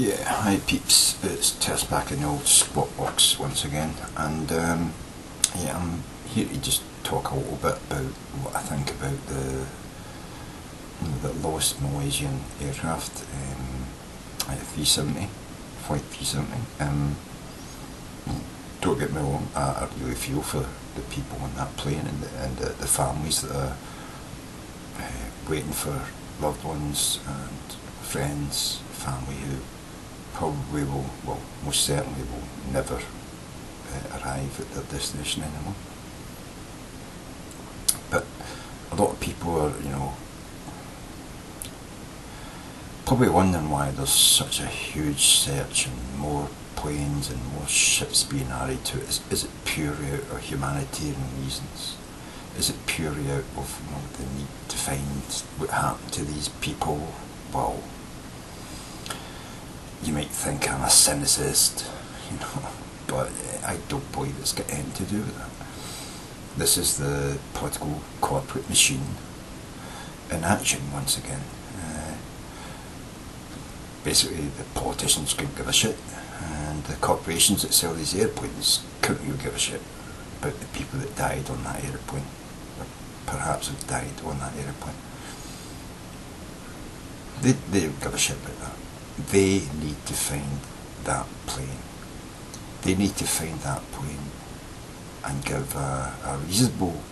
Yeah, hi peeps, it's Tersse back in the old squat box once again, and yeah, I'm here to just talk a little bit about what I think about the lost Malaysian aircraft, like 370, Flight 370. Don't get me wrong, I really feel for the people on that plane and the families that are waiting for loved ones and friends, family who probably will most certainly will never arrive at their destination anymore. But a lot of people are, probably wondering why there's such a huge search and more planes and more ships being added to it. Is it purely out of humanitarian reasons? Is it purely out of the need to find what happened to these people? Well, you might think I'm a cynicist, but I don't believe it's got anything to do with that. This is the political corporate machine in action once again. Basically, the politicians couldn't give a shit, and the corporations that sell these airplanes couldn't really give a shit about the people that died on that airplane, or perhaps have died on that airplane. They don't give a shit about that. They need to find that plane. They need to find that plane and give a reasonable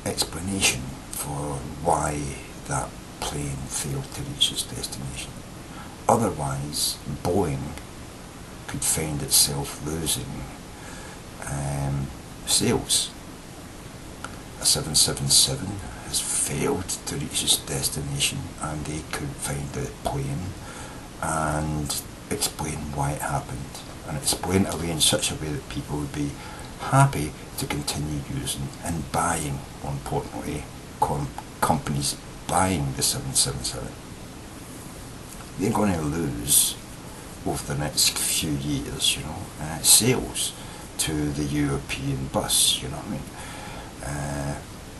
explanation for why that plane failed to reach its destination. Otherwise, Boeing could find itself losing sales. A 777 has failed to reach its destination, and they couldn't find the plane and explain why it happened, and explain it away in such a way that people would be happy to continue using and buying, more importantly, companies buying the 777. They're going to lose over the next few years, sales to the European bus,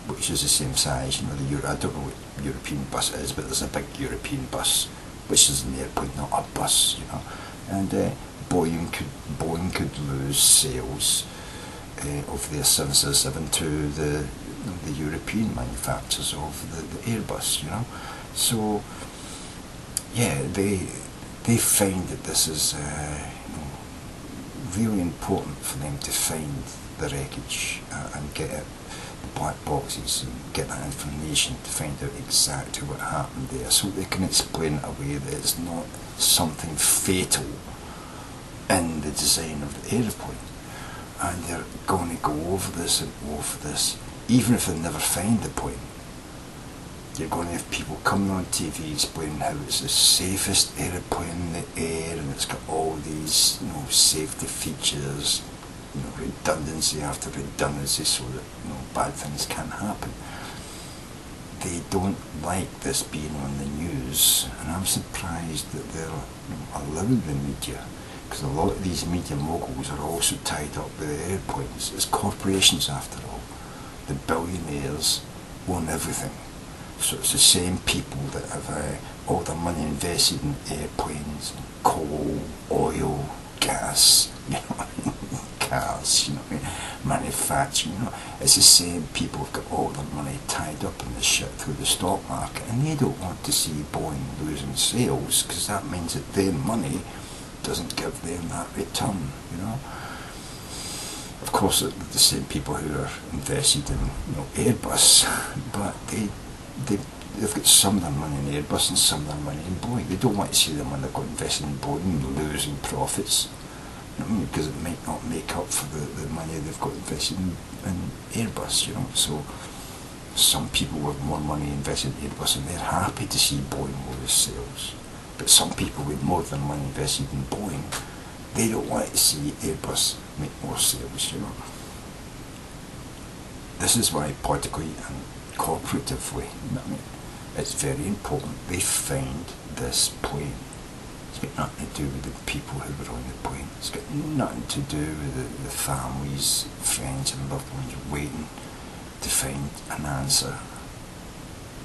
which is the same size, I don't know what European bus is, but there's a big European bus, which is an airplane, not a bus, and Boeing could lose sales of their 777 to the European manufacturers of the Airbus, So, yeah, they find that this is really important for them to find the wreckage and get it, the black boxes, and get that information to find out exactly what happened there, so they can explain it away that it's not something fatal in the design of the aeroplane. And they're going to go over this and over this, even if they never find the plane. You're going to have people coming on TV explaining how it's the safest aeroplane in the air, and it's got all these, safety features, redundancy after redundancy, so that bad things can happen. They don't like this being on the news, and I'm surprised that they're allowing the media, because a lot of these media moguls are also tied up with airplanes. It's corporations after all. The billionaires own everything. So it's the same people that have all their money invested in airplanes, coal, oil, gas, cars, manufacturing. It's the same people who've got all their money tied up in this shit through the stock market, and they don't want to see Boeing losing sales, because that means that their money doesn't give them that return, Of course, the same people who are invested in Airbus, but they've got some of their money in Airbus and some of their money in Boeing. They don't want to see them when they've got invested in Boeing losing profits, because it might not make up for the money they've got invested in Airbus, So some people with more money invested in Airbus, and they're happy to see Boeing lose sales. But some people with more than money invested in Boeing, they don't want to see Airbus make more sales, This is why politically and corporatively, it's very important they find this plane. It's got nothing to do with the people who were on the plane. It's got nothing to do with the families, friends and loved ones waiting to find an answer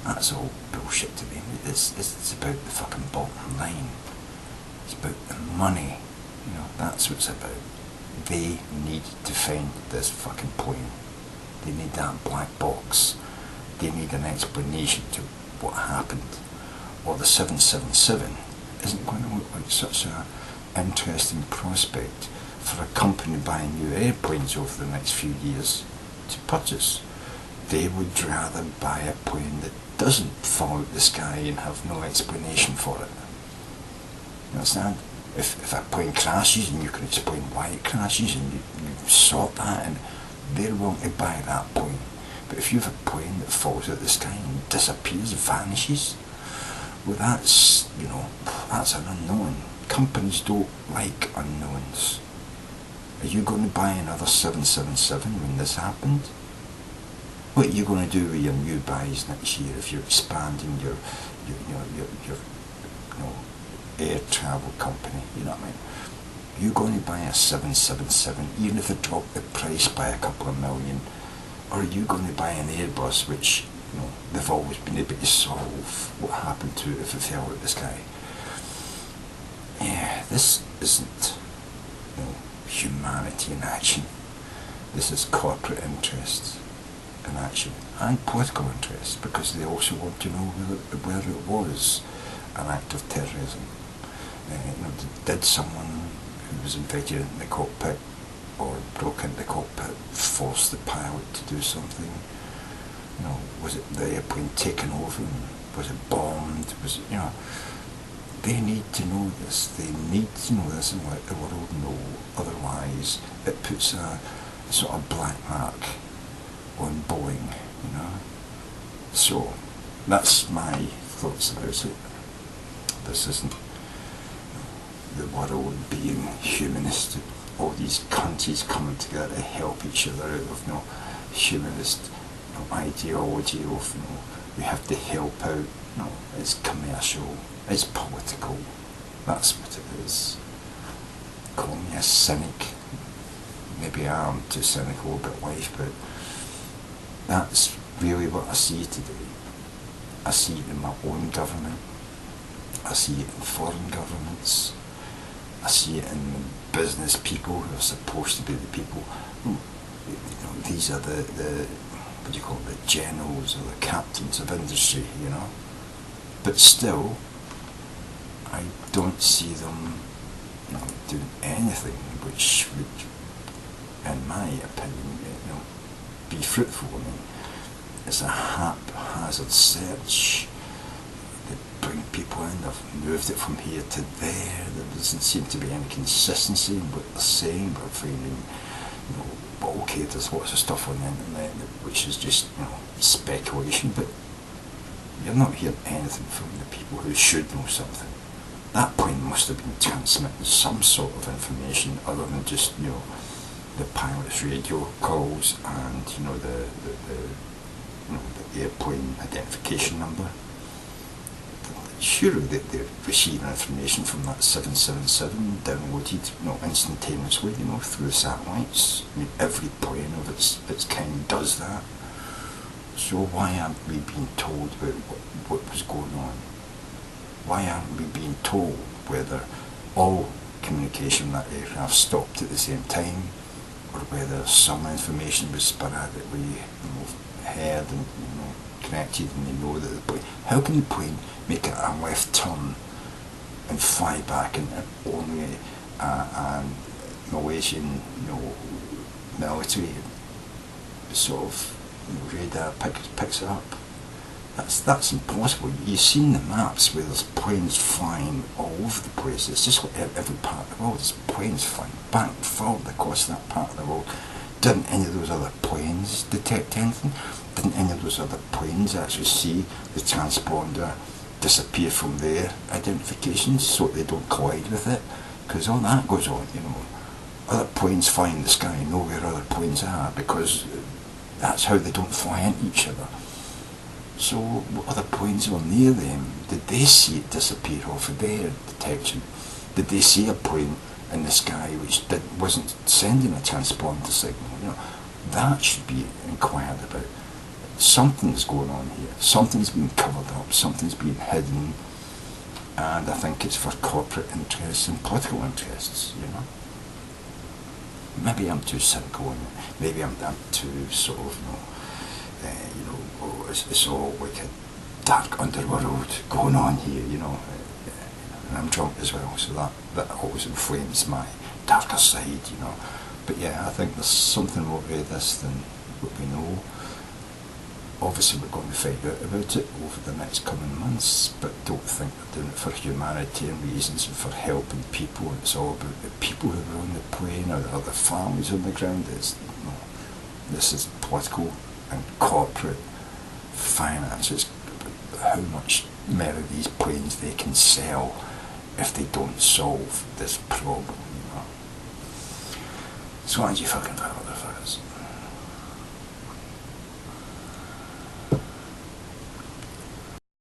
That's all bullshit to me. It's about the fucking bottom line. It's about the money. You know, that's what it's about. They need to find this fucking plane. They need that black box. They need an explanation to what happened. Or the 777 isn't going to look like such an interesting prospect for a company buying new airplanes over the next few years to purchase. They would rather buy a plane that doesn't fall out the sky and have no explanation for it. You understand? If a plane crashes and you can explain why it crashes and you sort that, and they're willing to buy that plane. But if you have a plane that falls out the sky and disappears, vanishes, well, that's, you know, that's an unknown. Companies don't like unknowns. Are you going to buy another 777 when this happened? What are you going to do with your new buys next year if you're expanding your you know, air travel company? You know what I mean? You're going to buy a 777 even if they drop the price by a couple of million, or are you going to buy an Airbus which, you know, they've always been able to solve what happened to it if it fell out of the sky? Yeah, this isn't, you know, humanity in action. This is corporate interests in action, and political interests, because they also want to know whether it was an act of terrorism. You know, did someone who was invited in the cockpit or broke into the cockpit force the pilot to do something? You know, was it the airplane taken over? Was it bombed? Was it, you know? They need to know this. They need to know this and let the world know. Otherwise, it puts a sort of black mark on Boeing, you know. So, that's my thoughts about it. This isn't the world being humanistic. All these countries coming together to help each other out of, you know, humanist, you know, ideology of, you know, we have to help out. No, it's commercial. It's political. That's what it is. Call me a cynic. Maybe I am too cynical about life, but that's really what I see today. I see it in my own government. I see it in foreign governments. I see it in business people who are supposed to be the people. You know, these are the what do you call it, the generals or the captains of industry, you know. But still, I don't see them, you know, doing anything which would, in my opinion, you know, be fruitful. I mean, it's a haphazard search. They bring people in, they've moved it from here to there. There doesn't seem to be any consistency in what they're saying. We're finding, you know, well, okay, there's lots of stuff on the internet which is just, you know, speculation, but you're not hearing anything from the people who should know something. That plane must have been transmitting some sort of information other than just, you know, the pilot's radio calls and, you know, the airplane identification number. Surely they're receiving information from that 777 downloaded, you know, instantaneously, you know, through the satellites. I mean, every plane of its kind does that. So why aren't we being told about what was going on? Why aren't we being told whether all communication that aircraft stopped at the same time, or whether some information was sporadically, you know, heard and, you know, connected, and they know that the plane... How can the plane make a left turn and fly back and only and Malaysian, you know, military sort of, you know, radar picks it up? That's impossible. You've seen the maps where there's planes flying all over the place. It's just like every part of the world. There's planes flying back and forth across that part of the world. Didn't any of those other planes detect anything? Didn't any of those other planes actually see the transponder disappear from their identifications so they don't collide with it? Because all that goes on, you know. Other planes fly in the sky know where other planes are, because that's how they don't fly into each other. So other planes were near them. Did they see it disappear off of their detection? Did they see a plane in the sky which wasn't sending a transponder signal? You know, that should be inquired about. something's going on here. Something's being covered up, something's being hidden, and I think it's for corporate interests and political interests, you know. Maybe I'm too cynical, and maybe I'm too sort of, it's all like a dark underworld going on here, you know. And I'm drunk as well, so that always inflames my darker side, you know. But yeah, I think there's something more to this than what we know. Obviously we're going to find out about it over the next coming months, but don't think we're doing it for humanitarian reasons and for helping people. It's all about the people who are on the plane or the other families on the ground. This is political and corporate finance. It's about how much more of these planes they can sell if they don't solve this problem, you know. So why don't you fucking vote for us?